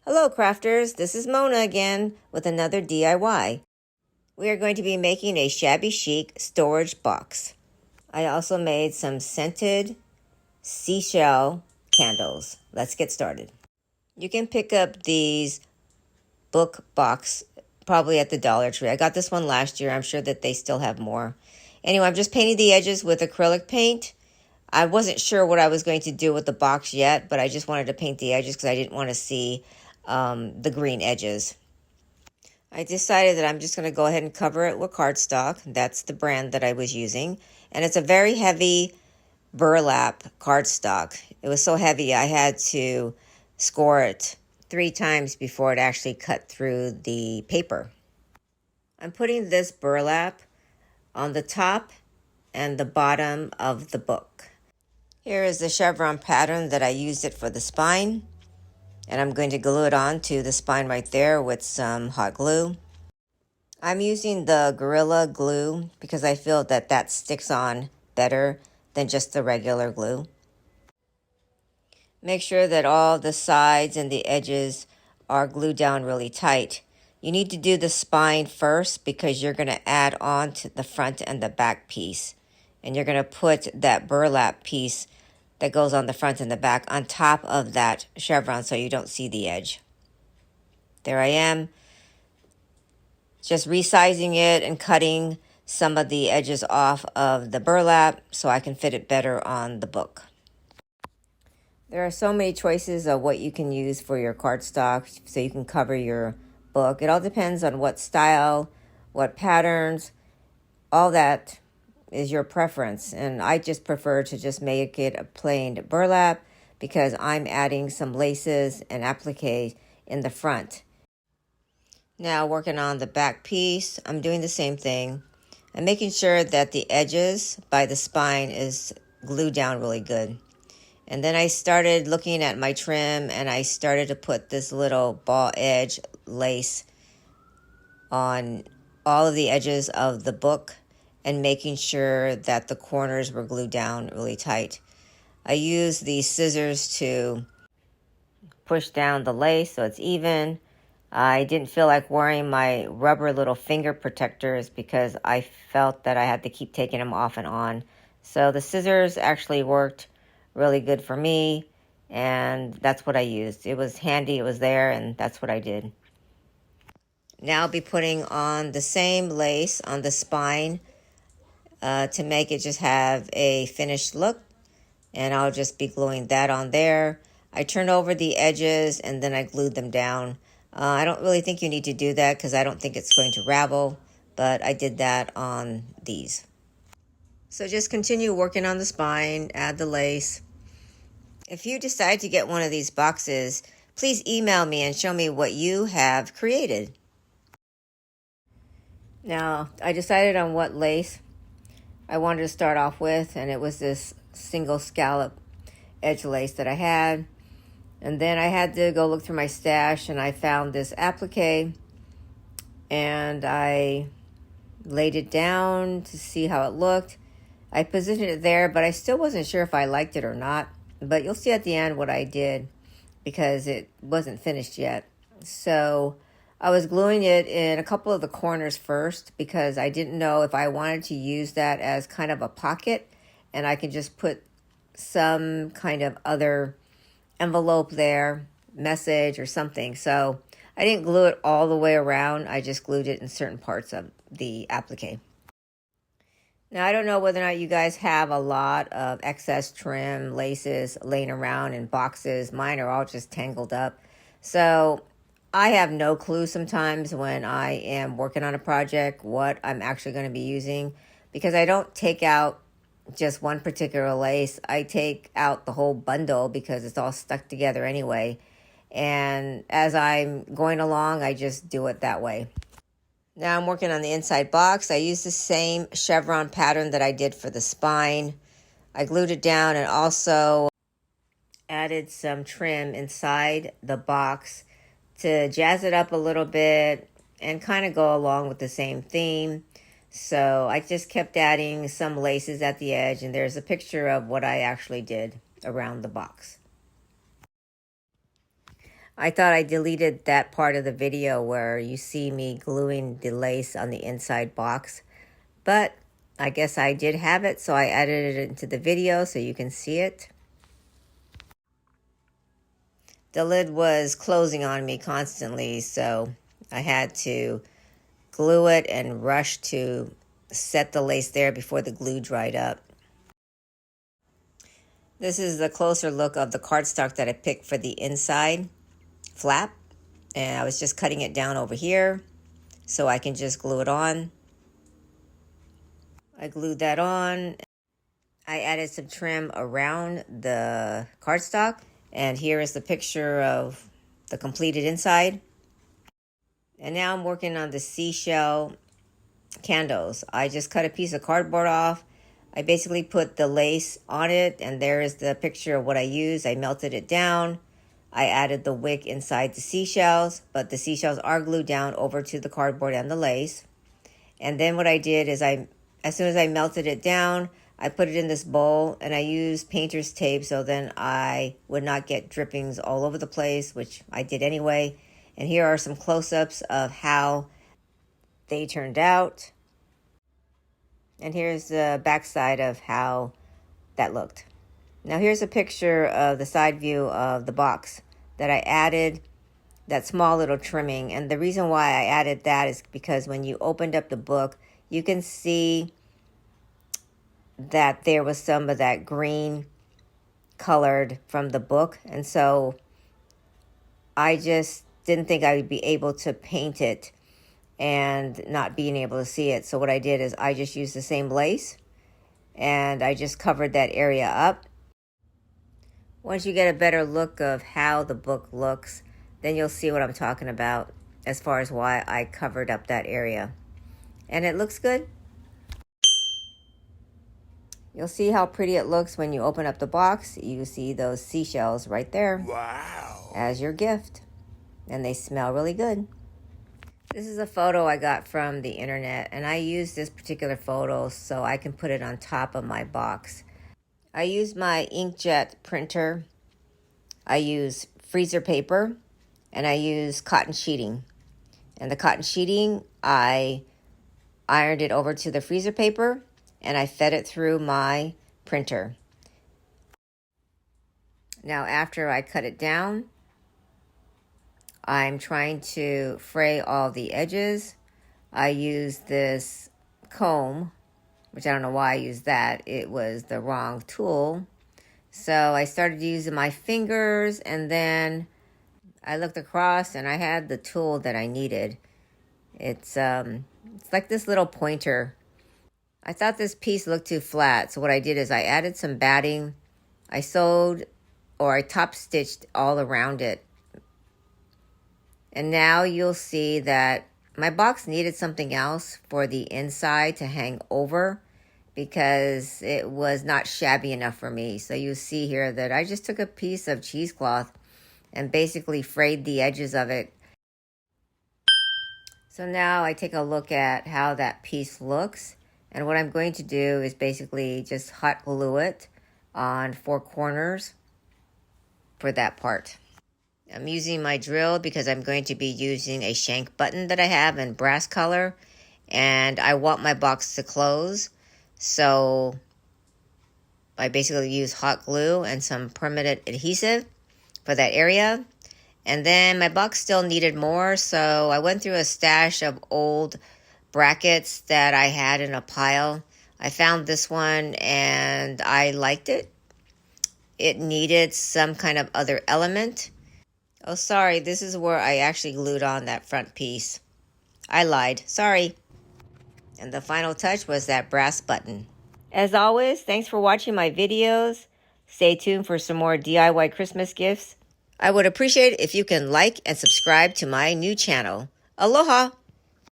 Hello crafters, this is Mona again with another DIY. We are going to be making a Shabby Chic storage box. I also made some scented seashell candles. Let's get started. You can pick up these book box probably at the Dollar Tree. I got this one last year. I'm sure that they still have more. Anyway, I'm just painting the edges with acrylic paint. I wasn't sure what I was going to do with the box yet, but I just wanted to paint the edges because I didn't want to see the green edges. I decided that I'm just going to go ahead and cover it with cardstock. That's the brand that I was using. And it's a very heavy burlap cardstock. It was so heavy I had to score it 3 times before it actually cut through the paper. I'm putting this burlap on the top and the bottom of the book. Here is the chevron pattern that I used it for the spine. And I'm going to glue it on to the spine right there with some hot glue. I'm using the Gorilla Glue because I feel that that sticks on better than just the regular glue. Make sure that all the sides and the edges are glued down really tight. You need to do the spine first because you're going to add on to the front and the back piece. And you're going to put that burlap piece that goes on the front and the back on top of that chevron so you don't see the edge. There I am, just resizing it and cutting some of the edges off of the burlap so I can fit it better on the book. There are so many choices of what you can use for your cardstock so you can cover your book. It all depends on what style, what patterns, all that is your preference, and I just prefer to just make it a plain burlap because I'm adding some laces and applique in the front. Now working on the back piece, I'm doing the same thing. I'm making sure that the edges by the spine is glued down really good. And then I started looking at my trim and I started to put this little ball edge lace on all of the edges of the book and making sure that the corners were glued down really tight. I used these scissors to push down the lace so it's even. I didn't feel like wearing my rubber little finger protectors because I felt that I had to keep taking them off and on. So the scissors actually worked really good for me, and that's what I used. It was handy, it was there, and that's what I did. Now I'll be putting on the same lace on the spine to make it just have a finished look, and I'll just be gluing that on there. I turned over the edges and then I glued them down. I don't really think you need to do that because I don't think it's going to ravel, but I did that on these. So just continue working on the spine, add the lace. If you decide to get one of these boxes, please email me and show me what you have created. Now, I decided on what lace I wanted to start off with, and it was this single scallop edge lace that I had. And then I had to go look through my stash, and I found this applique, and I laid it down to see how it looked. I positioned it there, but I still wasn't sure if I liked it or not. But you'll see at the end what I did because it wasn't finished yet. So I was gluing it in a couple of the corners first because I didn't know if I wanted to use that as kind of a pocket, and I could just put some kind of other envelope there, message or something. So I didn't glue it all the way around. I just glued it in certain parts of the applique. Now, I don't know whether or not you guys have a lot of excess trim laces laying around in boxes. Mine are all just tangled up. So I have no clue sometimes when I am working on a project what I'm actually going to be using because I don't take out just one particular lace. I take out the whole bundle because it's all stuck together anyway. And as I'm going along, I just do it that way. Now I'm working on the inside box. I used the same chevron pattern that I did for the spine. I glued it down and also added some trim inside the box to jazz it up a little bit and kind of go along with the same theme. So I just kept adding some laces at the edge, and there's a picture of what I actually did around the box. I thought I deleted that part of the video where you see me gluing the lace on the inside box, but I guess I did have it, so I added it into the video so you can see it. The lid was closing on me constantly, so I had to glue it and rush to set the lace there before the glue dried up. This is the closer look of the cardstock that I picked for the inside flap, and I was just cutting it down over here so I can just glue it on. I glued that on. I added some trim around the cardstock, and here is the picture of the completed inside. And now I'm working on the seashell candles. I just cut a piece of cardboard off. I basically put the lace on it, and there is the picture of what I used. I melted it down. I added the wick inside the seashells, but the seashells are glued down over to the cardboard and the lace. And then what I did is as soon as I melted it down, I put it in this bowl, and I used painter's tape so then I would not get drippings all over the place, which I did anyway. And here are some close-ups of how they turned out. And here's the back side of how that looked. Now here's a picture of the side view of the box that I added that small little trimming. And the reason why I added that is because when you opened up the book, you can see that there was some of that green colored from the book. And so I just didn't think I would be able to paint it and not being able to see it. So what I did is I just used the same lace and I just covered that area up. Once you get a better look of how the book looks, then you'll see what I'm talking about as far as why I covered up that area. And it looks good. You'll see how pretty it looks when you open up the box. You see those seashells right there. Wow. As your gift. And they smell really good. This is a photo I got from the internet, and I used this particular photo so I can put it on top of my box. I used my inkjet printer, I use freezer paper, and I use cotton sheeting. And the cotton sheeting, I ironed it over to the freezer paper, and I fed it through my printer. Now after I cut it down, I'm trying to fray all the edges. I used this comb, which I don't know why I used that. It was the wrong tool. So I started using my fingers, and then I looked across and I had the tool that I needed. It's like this little pointer. I thought this piece looked too flat, so what I did is I added some batting. I sewed, or I top stitched all around it. And now you'll see that my box needed something else for the inside to hang over because it was not shabby enough for me. So you see here that I just took a piece of cheesecloth and basically frayed the edges of it. So now I take a look at how that piece looks. And what I'm going to do is basically just hot glue it on 4 corners for that part. I'm using my drill because I'm going to be using a shank button that I have in brass color, and I want my box to close. So I basically use hot glue and some permanent adhesive for that area. And then my box still needed more, so I went through a stash of old brackets that I had in a pile. I found this one and I liked it. It needed some kind of other element. Oh, sorry, this is where I actually glued on that front piece. I lied, sorry. And the final touch was that brass button. As always, thanks for watching my videos. Stay tuned for some more DIY Christmas gifts. I would appreciate it if you can like and subscribe to my new channel. Aloha!